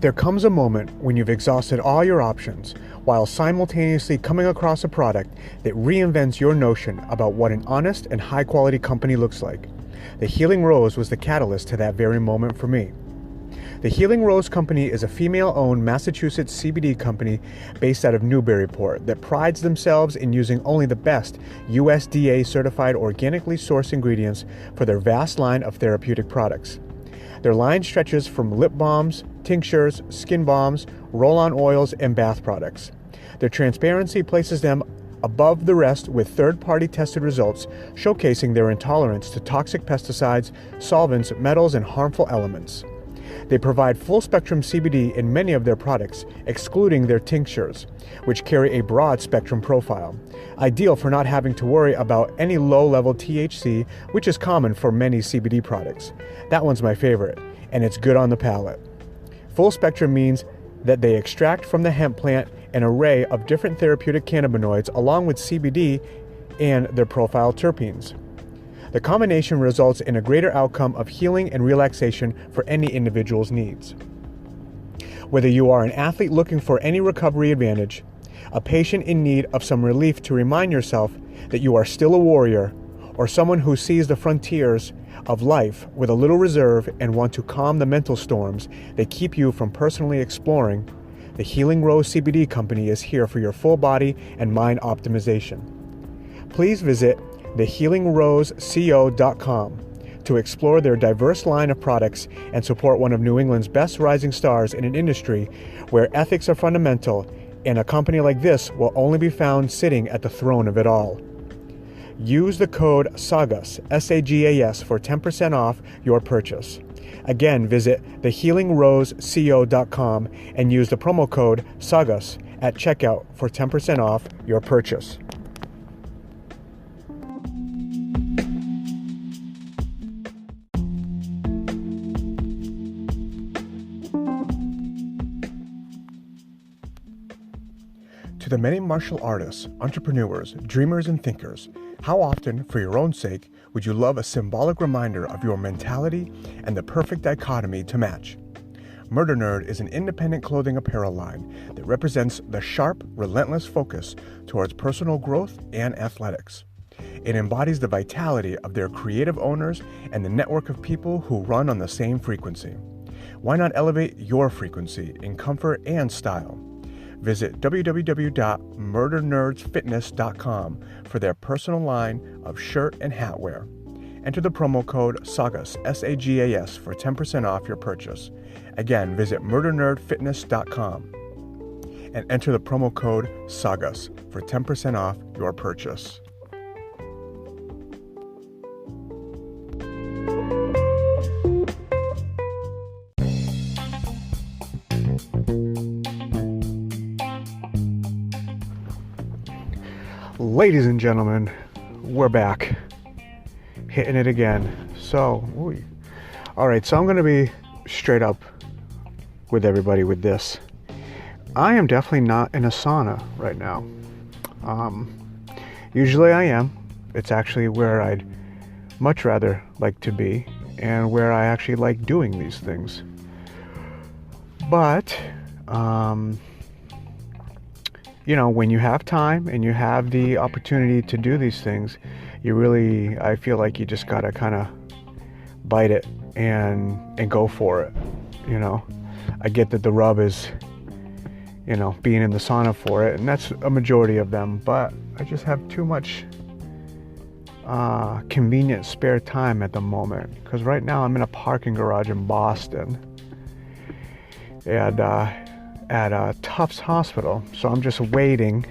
There comes a moment when you've exhausted all your options while simultaneously coming across a product that reinvents your notion about what an honest and high-quality company looks like. The Healing Rose was the catalyst to that very moment for me. The Healing Rose Company is a female-owned Massachusetts CBD company based out of Newburyport that prides themselves in using only the best USDA-certified organically sourced ingredients for their vast line of therapeutic products. Their line stretches from lip balms, tinctures, skin balms, roll-on oils, and bath products. Their transparency places them above the rest with third-party tested results showcasing their intolerance to toxic pesticides, solvents, metals, and harmful elements. They provide full-spectrum CBD in many of their products, excluding their tinctures, which carry a broad spectrum profile, ideal for not having to worry about any low-level THC, which is common for many CBD products. That one's my favorite, and it's good on the palate. Full spectrum means that they extract from the hemp plant an array of different therapeutic cannabinoids along with CBD and their profile terpenes. The combination results in a greater outcome of healing and relaxation for any individual's needs. Whether you are an athlete looking for any recovery advantage, a patient in need of some relief to remind yourself that you are still a warrior, or someone who sees the frontiers of life with a little reserve and want to calm the mental storms that keep you from personally exploring, the Healing Rose CBD Company is here for your full body and mind optimization. Please visit thehealingroseco.com to explore their diverse line of products and support one of New England's best rising stars in an industry where ethics are fundamental, and a company like this will only be found sitting at the throne of it all. Use the code SAGAS, S-A-G-A-S, for 10% off your purchase. Again, visit thehealingroseco.com and use the promo code SAGAS at checkout for 10% off your purchase. To the many martial artists, entrepreneurs, dreamers, and thinkers, how often, for your own sake, would you love a symbolic reminder of your mentality and the perfect dichotomy to match? Murder Nerd is an independent clothing apparel line that represents the sharp, relentless focus towards personal growth and athletics. It embodies the vitality of their creative owners and the network of people who run on the same frequency. Why not elevate your frequency in comfort and style? Visit www.murdernerdsfitness.com for their personal line of shirt and hat wear. Enter the promo code SAGAS, S-A-G-A-S, for 10% off your purchase. Again, visit murdernerdfitness.com and enter the promo code SAGAS for 10% off your purchase. Ladies and gentlemen, we're back, hitting it again. All right, so I'm going to be straight up with everybody with this. I am definitely not in a sauna right now. Usually I am. It's actually where I'd much rather like to be and where I actually like doing these things. But, when you have time and you have the opportunity to do these things, I feel like you just gotta kind of bite it and go for it. I get that the rub is, being in the sauna for it, and that's a majority of them, but I just have too much convenient spare time at the moment, because right now I'm in a parking garage in Boston and at Tufts Hospital, so I'm just waiting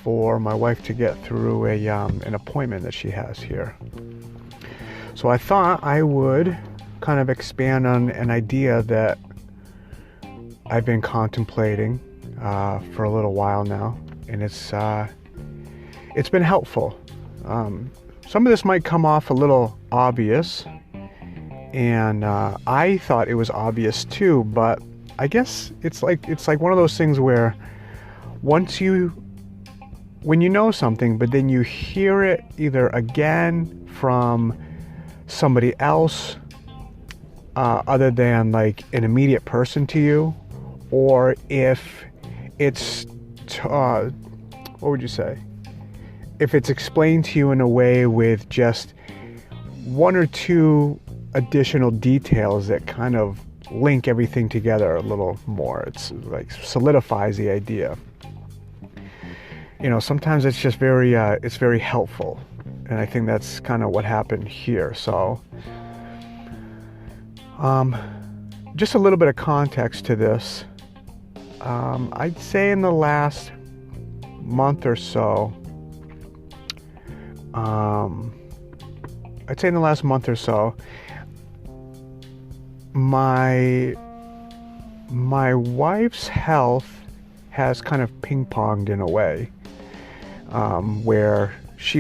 for my wife to get through an appointment that she has here. So I thought I would kind of expand on an idea that I've been contemplating for a little while now, and it's been helpful. Some of this might come off a little obvious, and I thought it was obvious too, but I guess it's like one of those things where when you know something, but then you hear it either again from somebody else, other than like an immediate person to you, or if it's what would you say? If it's explained to you in a way with just one or two additional details that kind of link everything together a little more. It's like solidifies the idea. Sometimes it's just it's very helpful. And I think that's kind of what happened here. So, just a little bit of context to this. I'd say in the last month or so, my wife's health has kind of ping-ponged in a way, where she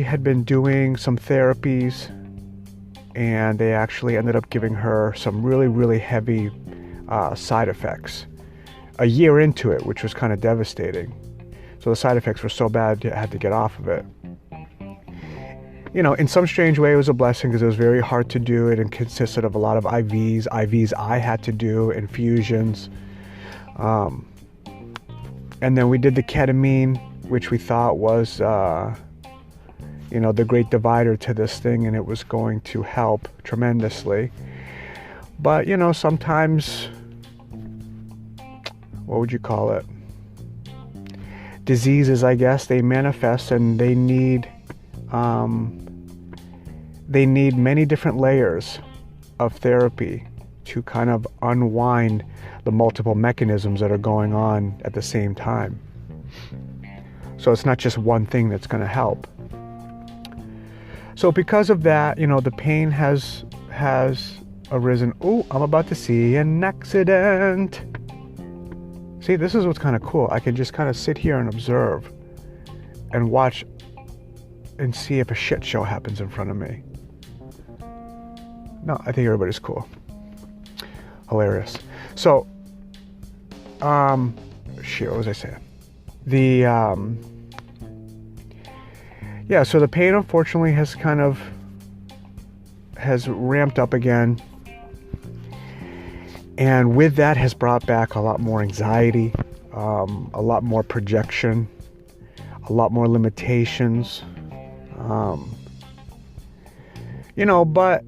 had been doing some therapies, and they actually ended up giving her some really, really heavy side effects a year into it, which was kind of devastating. So the side effects were so bad, I had to get off of it. In some strange way, it was a blessing because it was very hard to do. It consisted of a lot of IVs I had to do, infusions. And then we did the ketamine, which we thought was, the great divider to this thing, and it was going to help tremendously. But, sometimes, what would you call it? Diseases, I guess, they manifest and they need many different layers of therapy to kind of unwind the multiple mechanisms that are going on at the same time. So it's not just one thing that's going to help. So because of that, the pain has arisen. Oh, I'm about to see an accident. See, this is what's kind of cool. I can just kind of sit here and observe and watch and see if a shit show happens in front of me. No, I think everybody's cool. Hilarious. So, shit, what was I saying? So the pain unfortunately has ramped up again. And with that has brought back a lot more anxiety, a lot more projection, a lot more limitations. But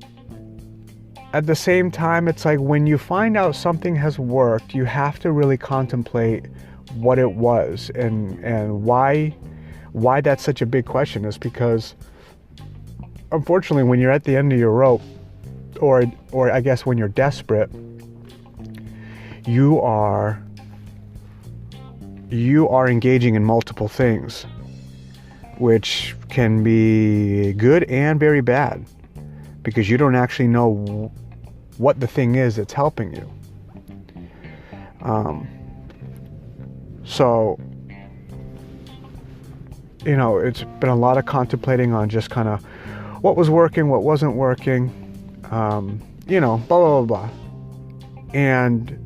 at the same time, it's like when you find out something has worked, you have to really contemplate what it was and why that's such a big question. Is because unfortunately when you're at the end of your rope, or I guess when you're desperate, you are engaging in multiple things, which can be good and very bad, because you don't actually know what the thing is that's helping you. So, it's been a lot of contemplating on just kind of what was working, what wasn't working, blah, blah, blah, blah. And,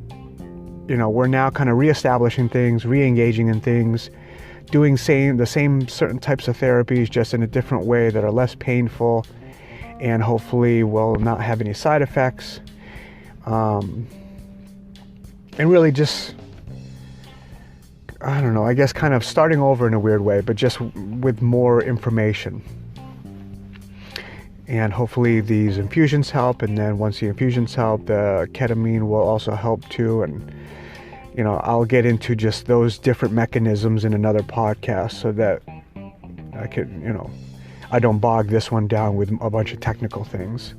we're now kind of reestablishing things, re-engaging in things, doing the same certain types of therapies, just in a different way that are less painful and hopefully will not have any side effects. And really just, I don't know, I guess kind of starting over in a weird way, but just with more information. And hopefully these infusions help, and then once the infusions help, the ketamine will also help too. And, I'll get into just those different mechanisms in another podcast so that I could, I don't bog this one down with a bunch of technical things.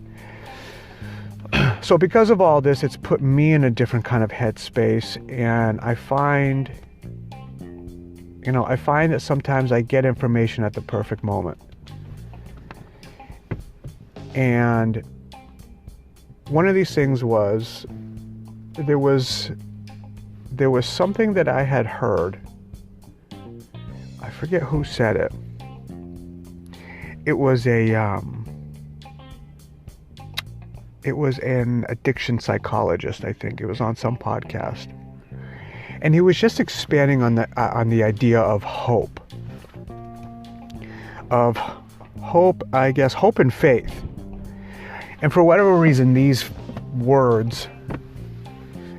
So because of all this, it's put me in a different kind of headspace, and I find that sometimes I get information at the perfect moment. And one of these things was, there was something that I had heard. I forget who said it. It was an addiction psychologist, I think. It was on some podcast. And he was just expanding on the idea of hope. Of hope, I guess, hope and faith. And for whatever reason, these words,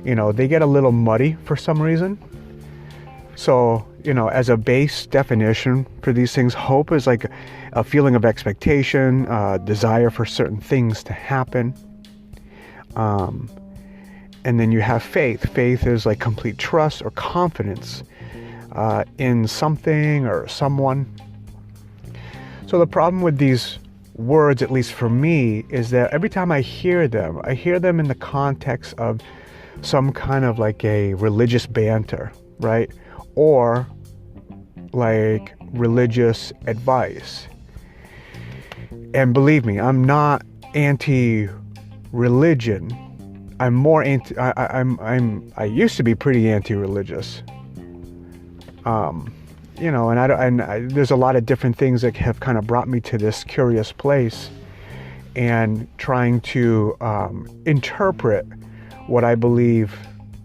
they get a little muddy for some reason. So, as a base definition for these things, hope is like a feeling of expectation, desire for certain things to happen. And then you have faith. Faith is like complete trust or confidence in something or someone. So the problem with these words, at least for me, is that every time I hear them in the context of some kind of like a religious banter, right? Or like religious advice. And believe me, I'm not anti-religion. I'm more I used to be pretty anti-religious. There's a lot of different things that have kind of brought me to this curious place and trying to interpret what I believe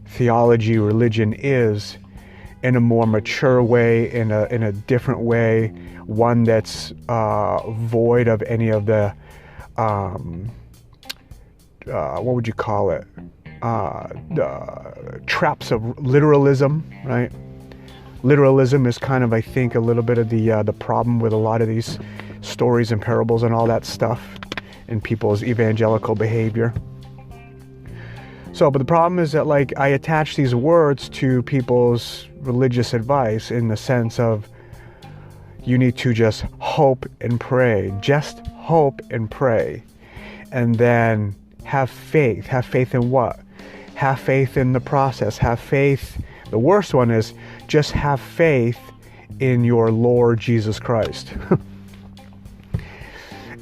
theology, religion is in a more mature way, in a different way, one that's void of any of the what would you call it? The traps of literalism, right? Literalism is kind of, I think, a little bit of the problem with a lot of these stories and parables and all that stuff in people's evangelical behavior. So, but the problem is that, like, I attach these words to people's religious advice in the sense of you need to just hope and pray. Just hope and pray. And then have faith. Have faith in what? Have faith in the process. Have faith. The worst one is just have faith in your Lord Jesus Christ.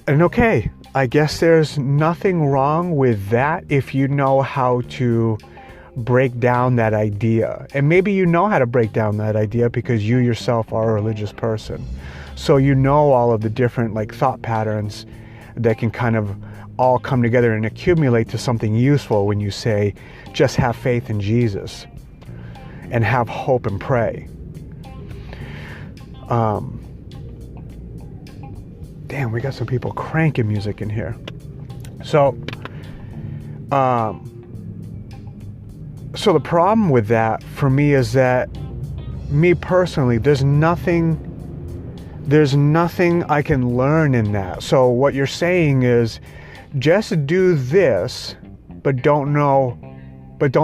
And okay, I guess there's nothing wrong with that if you know how to break down that idea. And maybe you know how to break down that idea because you yourself are a religious person. So you know all of the different like thought patterns that can kind of all come together and accumulate to something useful when you say, just have faith in Jesus and have hope and pray. Damn, we got some people cranking music in here. So the problem with that for me is that me personally, there's nothing I can learn in that. So what you're saying is just do this, but don't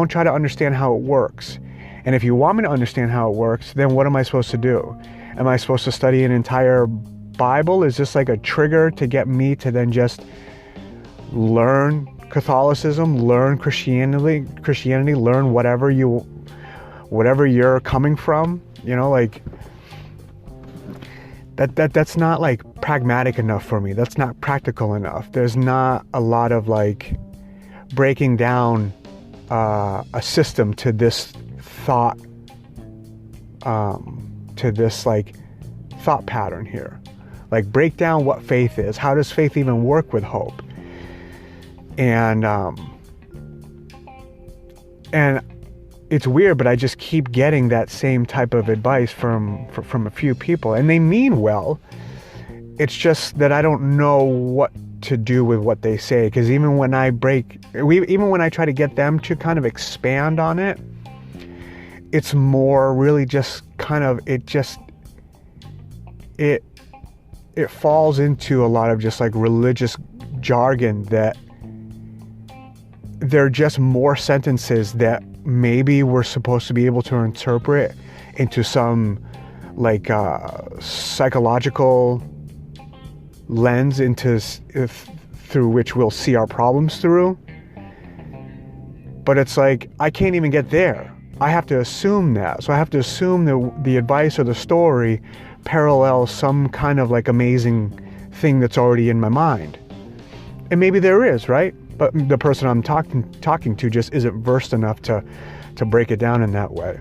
try to understand how it works. And if you want me to understand how it works, then what am I supposed to do? Am I supposed to study an entire Bible? Is this like a trigger to get me to then just learn Catholicism, learn Christianity, learn whatever you're coming from? Like that's not like pragmatic enough for me. That's not practical enough. There's not a lot of like breaking down a system to this thought, to this like thought pattern here. Like break down what faith is. How does faith even work with hope? And it's weird, but I just keep getting that same type of advice from a few people, and they mean well. It's just that I don't know what to do with what they say, because even when I try to get them to kind of expand on it, it's more really just kind of it falls into a lot of just like religious jargon that they're just more sentences that maybe we're supposed to be able to interpret into some like psychological lens through which we'll see our problems through. But it's like I can't even get there. I have to assume that. So I have to assume that the advice or the story parallels some kind of like amazing thing that's already in my mind. And maybe there is, right? But the person I'm talking to just isn't versed enough to break it down in that way.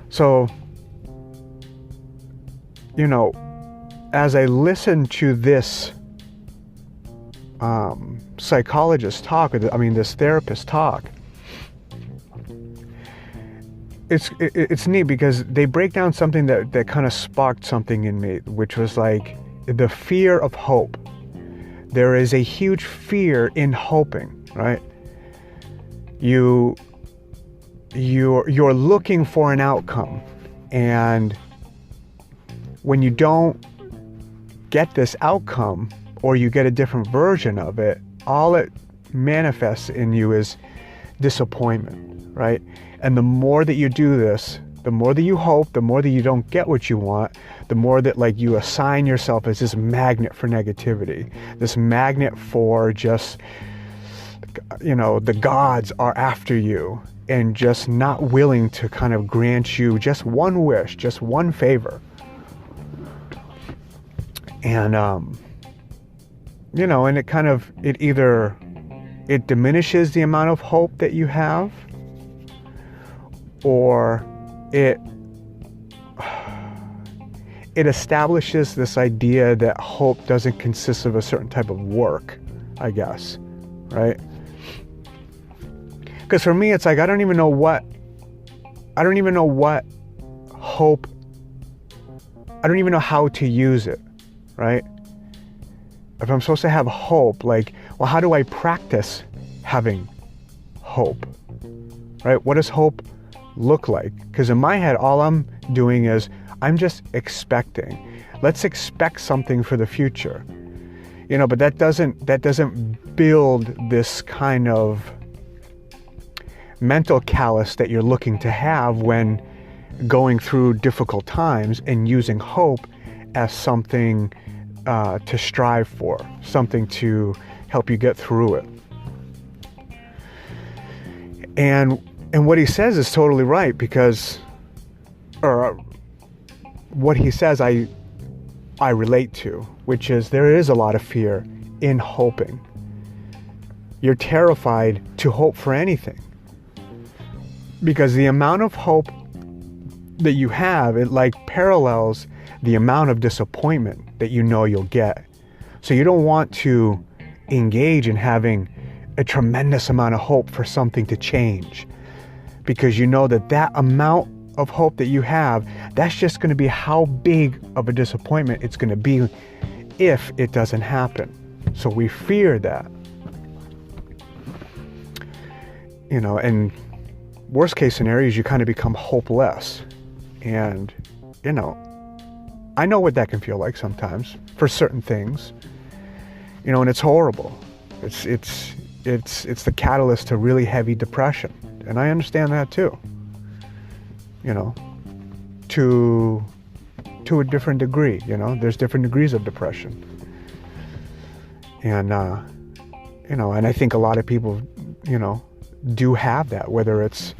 So, as I listen to this psychologist talk, this therapist talk, it's neat because they break down something that kind of sparked something in me, which was like the fear of hope. there is a huge fear in hoping, right? You're looking for an outcome, and when you don't get this outcome, or you get a different version of it, all it manifests in you is disappointment, right? And the more that you do this, the more that you hope, the more that you don't get what you want, the more that like you assign yourself as this magnet for negativity, this magnet for just, the gods are after you and just not willing to kind of grant you just one wish, just one favor. And, and it diminishes the amount of hope that you have, or it establishes this idea that hope doesn't consist of a certain type of work, I guess, right? Because for me, it's like, I don't even know what hope, I don't even know how to use it, right? If I'm supposed to have hope, like, well, how do I practice having hope, right? What does hope look like? Because in my head, all I'm doing is I'm just expecting. Let's expect something for the future, but that doesn't build this kind of mental callus that you're looking to have when going through difficult times, and using hope as something to strive for, something to help you get through it. And what he says is totally right, because, or what he says I relate to, which is there is a lot of fear in hoping. You're terrified to hope for anything, because the amount of hope that you have, it like parallels the amount of disappointment that you'll get. So you don't want to engage in having a tremendous amount of hope for something to change, because you know that amount of hope that you have, that's just going to be how big of a disappointment it's going to be if it doesn't happen. So we fear that. And worst case scenarios, you kind of become hopeless. And, I know what that can feel like sometimes for certain things, and it's horrible. It's the catalyst to really heavy depression. And I understand that too, to a different degree, there's different degrees of depression. And, and I think a lot of people, do have that, whether it's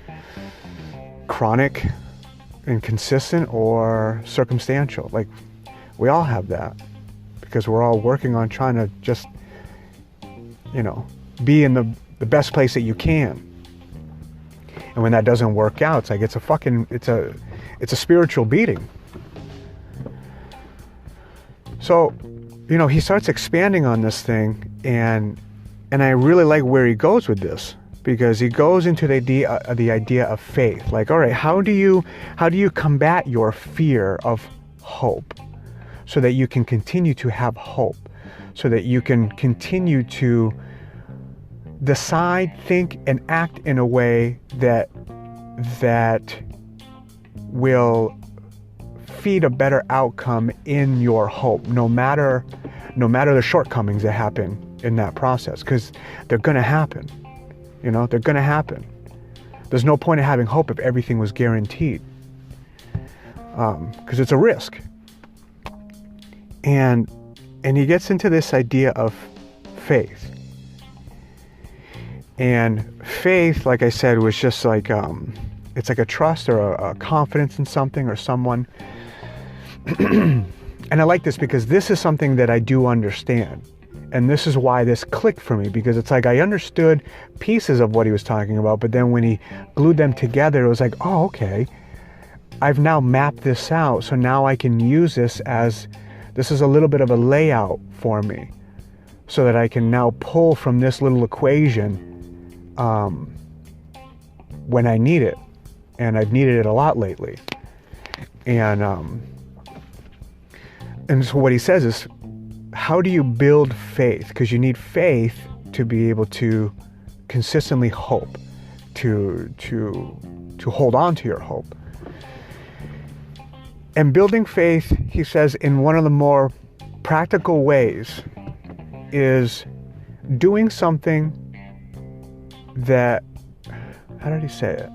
chronic and consistent or circumstantial. Like, we all have that, because we're all working on trying to just, be in the best place that you can. And when that doesn't work out, it's like it's a spiritual beating. So, he starts expanding on this thing, and I really like where he goes with this, because he goes into the idea of faith. Like, all right, how do you combat your fear of hope, so that you can continue to have hope, so that you can continue to decide, think, and act in a way that will feed a better outcome in your hope, no matter the shortcomings that happen in that process, because they're going to happen. They're going to happen. There's no point in having hope if everything was guaranteed, because it's a risk. And he gets into this idea of faith. And faith, like I said, was just like, it's like a trust or a confidence in something or someone. And I like this, because this is something that I do understand. And this is why this clicked for me, because it's like I understood pieces of what he was talking about, but then when he glued them together, it was like, oh, okay, I've now mapped this out. So now I can use this is a little bit of a layout for me, so that I can now pull from this little equation when I need it. And I've needed it a lot lately. And so what he says is, how do you build faith? Because you need faith to be able to consistently hope, to hold on to your hope. And building faith, he says, in one of the more practical ways is doing something that, how did he say it?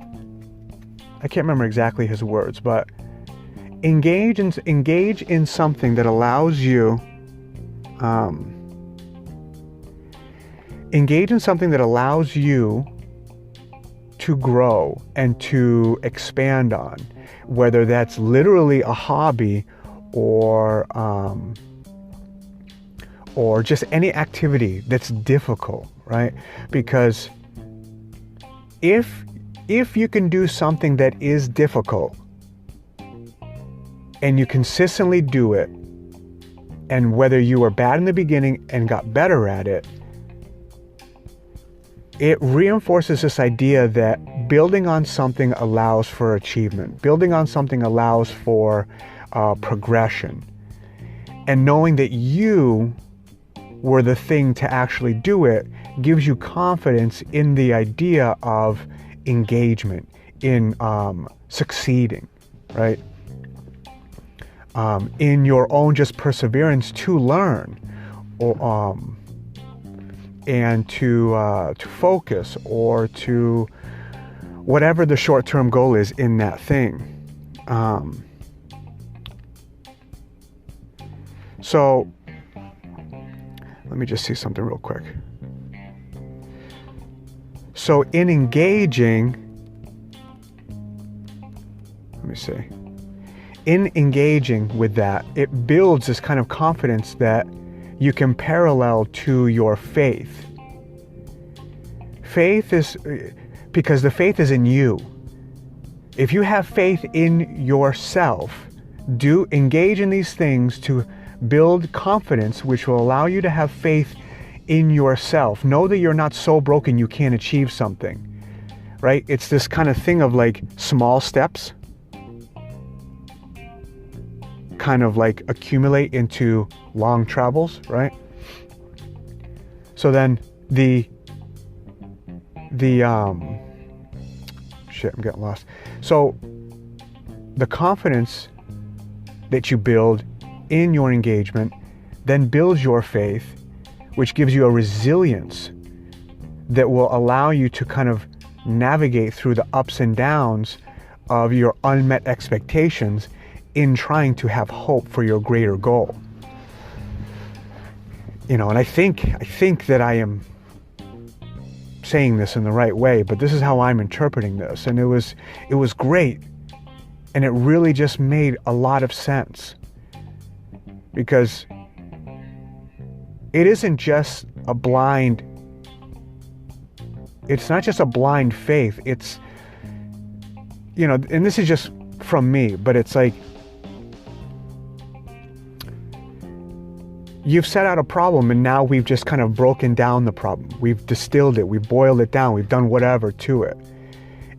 I can't remember exactly his words, but engage in something that allows you, engage in something that allows you to grow and to expand on, whether that's literally a hobby or just any activity that's difficult, right? Because if you can do something that is difficult and you consistently do it, and whether you were bad in the beginning and got better at it, it reinforces this idea that building on something allows for achievement. Building on something allows for progression. And knowing that you were the thing to actually do it gives you confidence in the idea of engagement, in succeeding, right? In your own just perseverance to learn, or and to focus, or to whatever the short-term goal is in that thing. So let me just see something real quick. So in engaging, in engaging with that, it builds this kind of confidence that you can parallel to your faith. Faith is, because the faith is in you. If you have faith in yourself, do engage in these things to build confidence, which will allow you to have faith in yourself. Know that you're not so broken you can't achieve something, right? It's this kind of thing of like small steps kind of like accumulate into long travels, right? So then I'm getting lost. So the confidence that you build in your engagement then builds your faith, which gives you a resilience that will allow you to kind of navigate through the ups and downs of your unmet expectations in trying to have hope for your greater goal. You know, and I think that I am saying this in the right way, but this is how I'm interpreting this. And it was great. And it really just made a lot of sense. Because it isn't just it's not just a blind faith. It's, you know, and this is just from me, but it's like, you've set out a problem and now we've just kind of broken down the problem. We've distilled it, we've boiled it down, we've done whatever to it.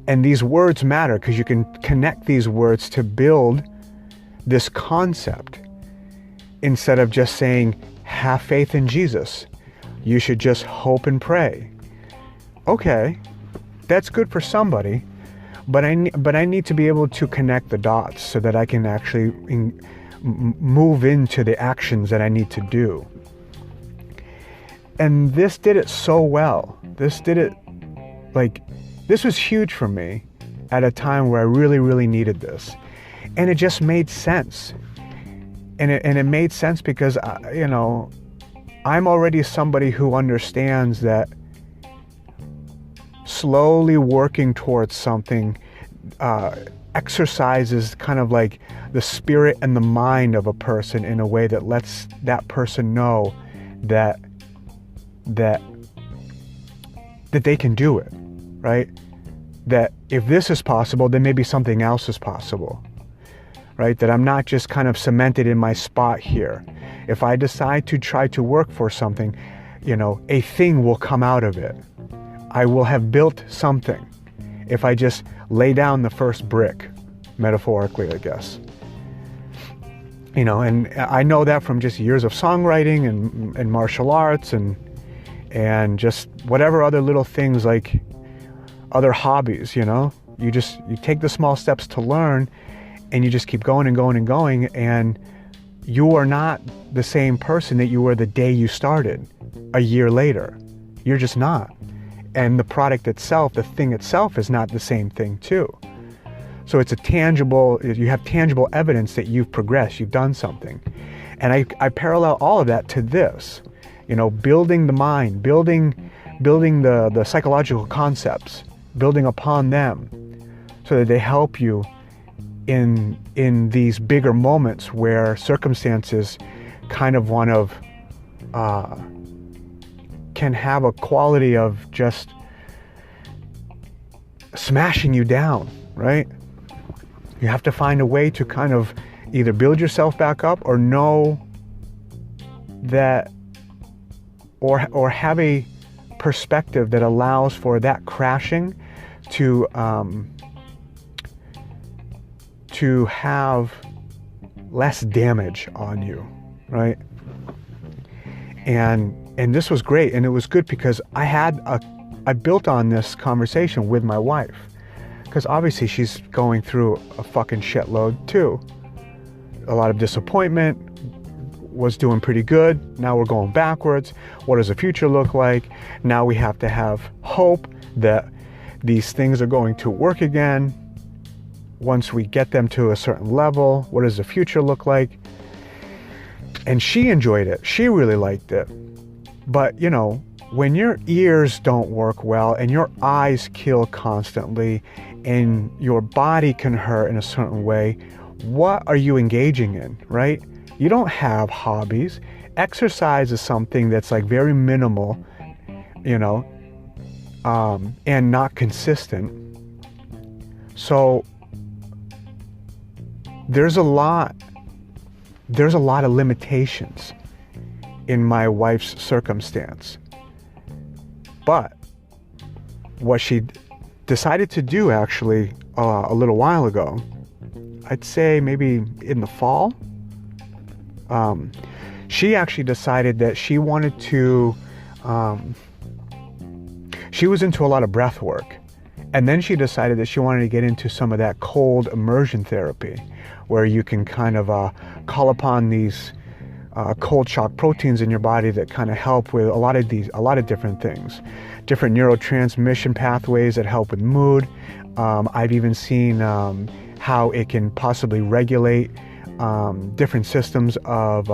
And these words matter because you can connect these words to build this concept. Instead of just saying, have faith in Jesus, you should just hope and pray. Okay, that's good for somebody, but I need to be able to connect the dots so that I can actually move into the actions that I need to do. And this did it so well. This was huge for me at a time where I really, really needed this. And it just made sense. And it made sense because, you know, I'm already somebody who understands that slowly working towards something exercises kind of like the spirit and the mind of a person in a way that lets that person know that they can do it, right? That if this is possible, then maybe something else is possible, right? That I'm not just kind of cemented in my spot here. If I decide to try to work for something, you know, a thing will come out of it. I will have built something if I just lay down the first brick, metaphorically, I guess. And I know that from just years of songwriting and martial arts and just whatever other little things, like other hobbies, you take the small steps to learn, and you just keep going and going and going, and you are not the same person that you were the day you started a year later. You're just not. And the product itself, the thing itself, is not the same thing too. So you have tangible evidence that you've progressed, you've done something. And I parallel all of that to this, building the mind, building the psychological concepts, building upon them so that they help you in these bigger moments where circumstances kind of can have a quality of just smashing you down, right? You have to find a way to kind of either build yourself back up or know that, or have a perspective that allows for that crashing to have less damage on you, right? And this was great, and it was good because I built on this conversation with my wife, because obviously she's going through a fucking shitload too. A lot of disappointment, was doing pretty good. Now we're going backwards. What does the future look like? Now we have to have hope that these things are going to work again. Once we get them to a certain level, what does the future look like? And she enjoyed it. She really liked it. But, when your ears don't work well and your eyes kill constantly and your body can hurt in a certain way, what are you engaging in, right? You don't have hobbies. Exercise is something that's like very minimal, and not consistent. So there's a lot of limitations in my wife's circumstance. But what she decided to do actually a little while ago, I'd say maybe in the fall, she actually decided that she wanted to, she was into a lot of breath work. And then she decided that she wanted to get into some of that cold immersion therapy, where you can kind of call upon these cold shock proteins in your body that kind of help with a lot of different things, different neurotransmission pathways that help with mood. I've even seen how it can possibly regulate different systems of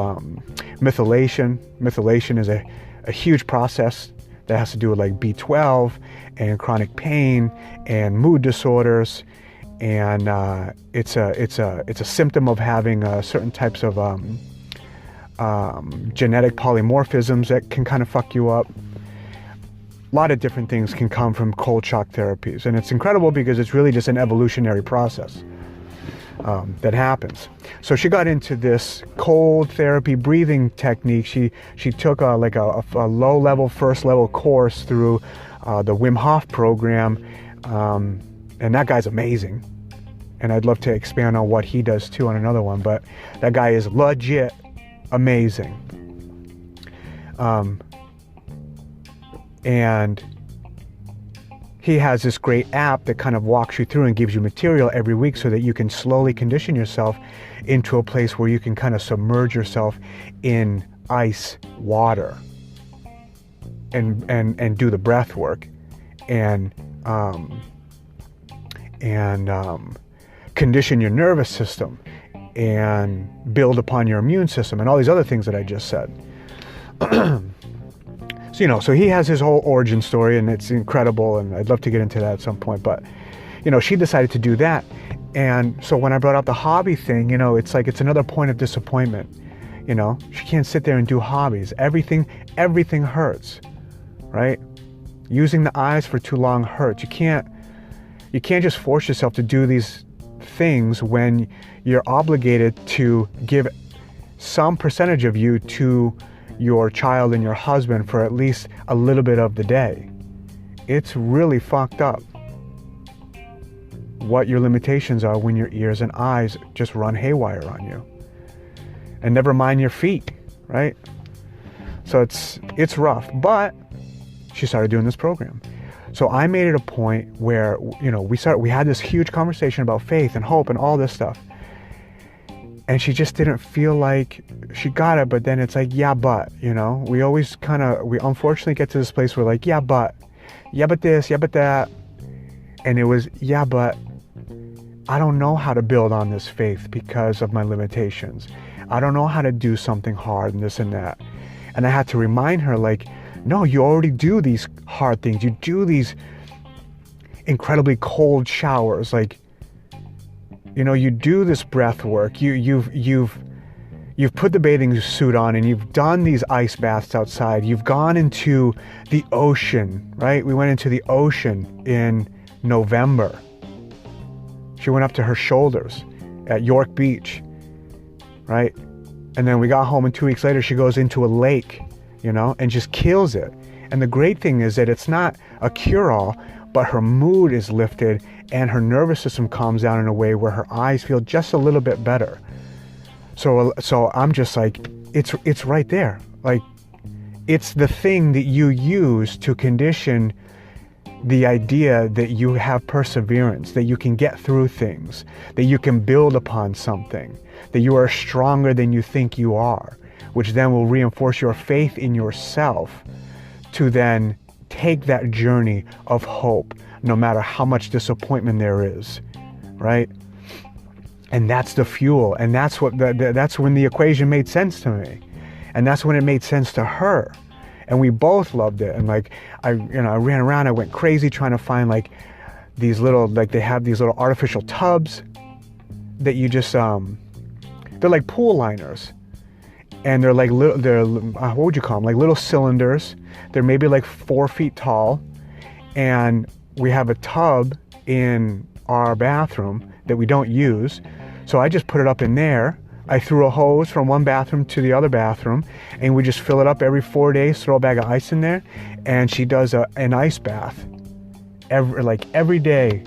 methylation. Methylation is a huge process that has to do with like B12 and chronic pain and mood disorders, and it's a symptom of having certain types of genetic polymorphisms that can kind of fuck you up. A lot of different things can come from cold shock therapies, and it's incredible because it's really just an evolutionary process that happens. So she got into this cold therapy breathing technique. She took a low-level, first-level course through the Wim Hof program, and that guy's amazing. And I'd love to expand on what he does too on another one, but that guy is legit amazing. And he has this great app that kind of walks you through and gives you material every week so that you can slowly condition yourself into a place where you can kind of submerge yourself in ice water and do the breath work and condition your nervous system and build upon your immune system and all these other things that I just said. So he has his whole origin story, and it's incredible, and I'd love to get into that at some point. But, she decided to do that. And so when I brought up the hobby thing, it's like it's another point of disappointment. She can't sit there and do hobbies. Everything hurts, right? Using the eyes for too long hurts. You can't just force yourself to do these things when you're obligated to give some percentage of you to your child and your husband for at least a little bit of the day. It's really fucked up what your limitations are when your ears and eyes just run haywire on you. and never mind your feet, right? So it's rough, but she started doing this program. So I made it a point where, we had this huge conversation about faith and hope and all this stuff. And she just didn't feel like she got it, but then it's like, yeah, but, we always we unfortunately get to this place where like, yeah, but this, yeah, but that. And it was, yeah, but I don't know how to build on this faith because of my limitations. I don't know how to do something hard and this and that. And I had to remind her, like, no, you already do these hard things. You do these incredibly cold showers. Like, you do this breath work. You've put the bathing suit on and you've done these ice baths outside. You've gone into the ocean, right? We went into the ocean in November. She went up to her shoulders at York Beach, right? And then we got home, and 2 weeks later she goes into a lake, and just kills it. And the great thing is that it's not a cure-all, but her mood is lifted and her nervous system calms down in a way where her eyes feel just a little bit better. So I'm just like, it's right there. Like, it's the thing that you use to condition the idea that you have perseverance, that you can get through things, that you can build upon something, that you are stronger than you think you are, which then will reinforce your faith in yourself to then take that journey of hope, no matter how much disappointment there is, right? And that's the fuel, and that's when the equation made sense to me, and that's when it made sense to her. And we both loved it. And like, I ran around, I went crazy trying to find like these little, like they have these little artificial tubs that you just, they're like pool liners. And they're like, what would you call them? Like little cylinders. They're maybe like 4 feet tall. And we have a tub in our bathroom that we don't use. So I just put it up in there. I threw a hose from one bathroom to the other bathroom, and we just fill it up every 4 days, throw a bag of ice in there, and she does an ice bath every day,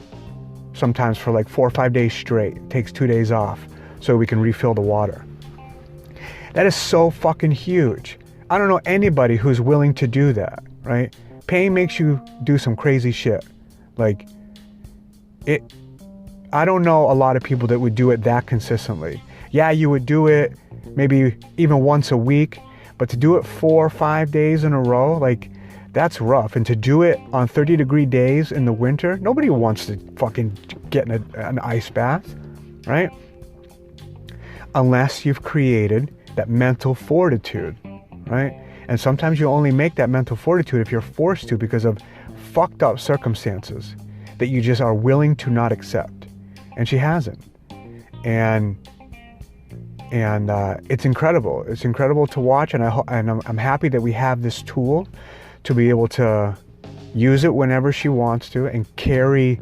sometimes for like 4 or 5 days straight. It takes 2 days off so we can refill the water. That is so fucking huge. I don't know anybody who's willing to do that, right? Pain makes you do some crazy shit. Like, I don't know a lot of people that would do it that consistently. Yeah, you would do it maybe even once a week, but to do it 4 or 5 days in a row, like, that's rough. And to do it on 30-degree days in the winter, nobody wants to fucking get in an ice bath, right? Unless you've created that mental fortitude, right? And sometimes you only make that mental fortitude if you're forced to because of fucked up circumstances that you just are willing to not accept. And she hasn't. And it's incredible. It's incredible to watch, and I'm happy that we have this tool to be able to use it whenever she wants to and carry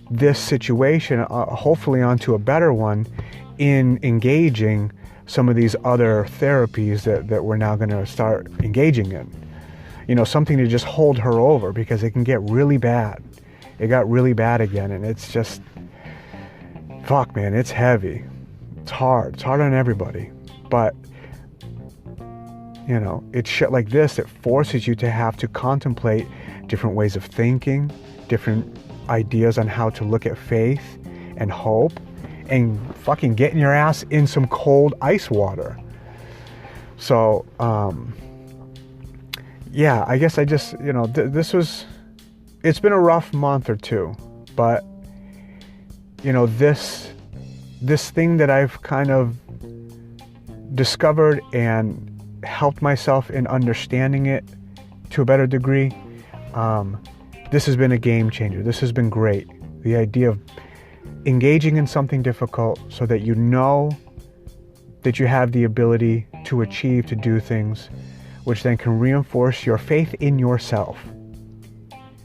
this situation hopefully onto a better one in engaging some of these other therapies that we're now going to start engaging in. Something to just hold her over, because it can get really bad. It got really bad again, and it's just, fuck, man, it's heavy. It's hard. It's hard on everybody. But, it's shit like this that forces you to have to contemplate different ways of thinking, different ideas on how to look at faith and hope, and fucking getting your ass in some cold ice water. So, yeah, I guess I just, it's been a rough month or two, but, this thing that I've kind of discovered and helped myself in understanding it to a better degree, this has been a game changer. This has been great. The idea of engaging in something difficult so that you know that you have the ability to achieve, to do things, which then can reinforce your faith in yourself.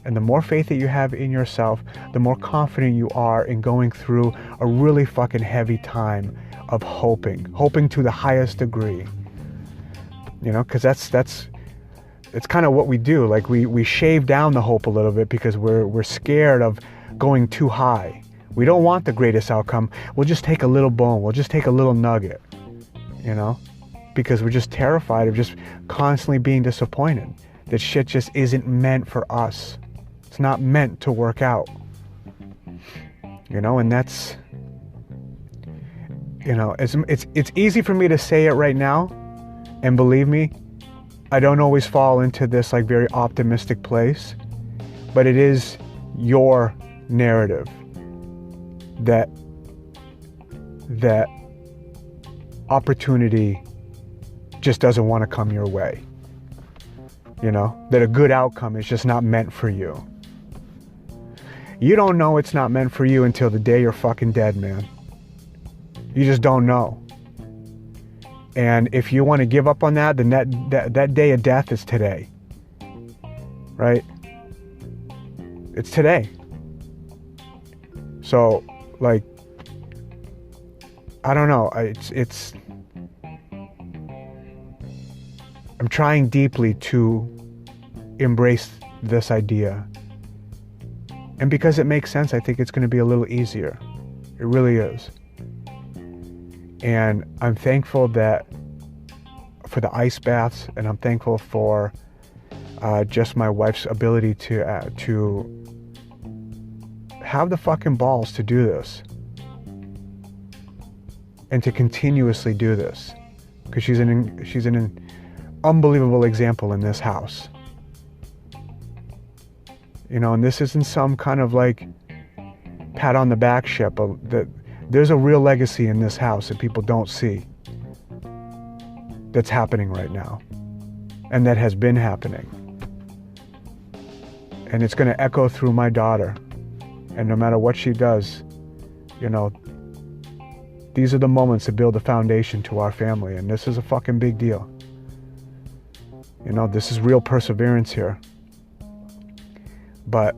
And the more faith that you have in yourself, the more confident you are in going through a really fucking heavy time of hoping to the highest degree. Because it's kind of what we do. Like we shave down the hope a little bit because we're scared of going too high. We don't want the greatest outcome. We'll just take a little bone. We'll just take a little nugget. you know, because we're just terrified of just constantly being disappointed. That shit just isn't meant for us. It's not meant to work out. You know, and that's, you know, it's easy for me to say it right now, and believe me, I don't always fall into this like very optimistic place, but it is your narrative that opportunity just doesn't want to come your way. You know, that a good outcome is just not meant for you. You don't know it's not meant for you until the day you're fucking dead, man. You just don't know. And if you want to give up on that, then that day of death is today. Right? It's today. So, like, I don't know. I'm trying deeply to embrace this idea. And because it makes sense, I think it's going to be a little easier. It really is. And I'm thankful for the ice baths, and I'm thankful for just my wife's ability to have the fucking balls to do this. And to continuously do this. Because she's an unbelievable example in this house. You know, and this isn't some kind of like pat on the back shit, but there's a real legacy in this house that people don't see. That's happening right now. And that has been happening. And it's going to echo through my daughter. And no matter what she does, you know, these are the moments that build a foundation to our family. And this is a fucking big deal. You know, this is real perseverance here. But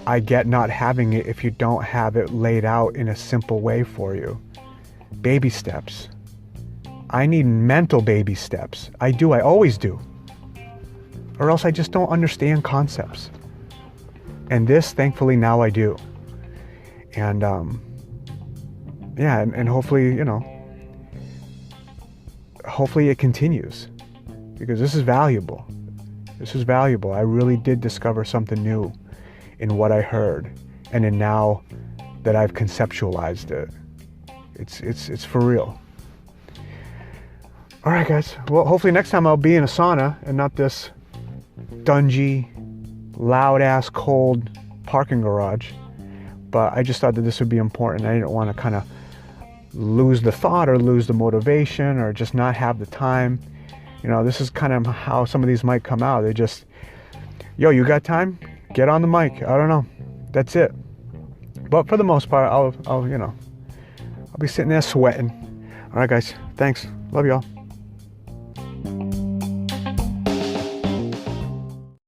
I get not having it if you don't have it laid out in a simple way for you. Baby steps. I need mental baby steps. I always do. Or else I just don't understand concepts. And this, thankfully, now I do. And, yeah, and hopefully, you know, hopefully it continues. Because this is valuable. This is valuable. I really did discover something new in what I heard. And in now that I've conceptualized it. It's for real. All right, guys. Well, hopefully next time I'll be in a sauna and not this dungy, loud-ass, cold parking garage. But I just thought that this would be important. I didn't want to kind of lose the thought or lose the motivation or just not have the time. You know, this is kind of how some of these might come out. They just, yo, you got time? Get on the mic. I don't know. That's it. But for the most part, I'll be sitting there sweating. All right, guys. Thanks. Love y'all.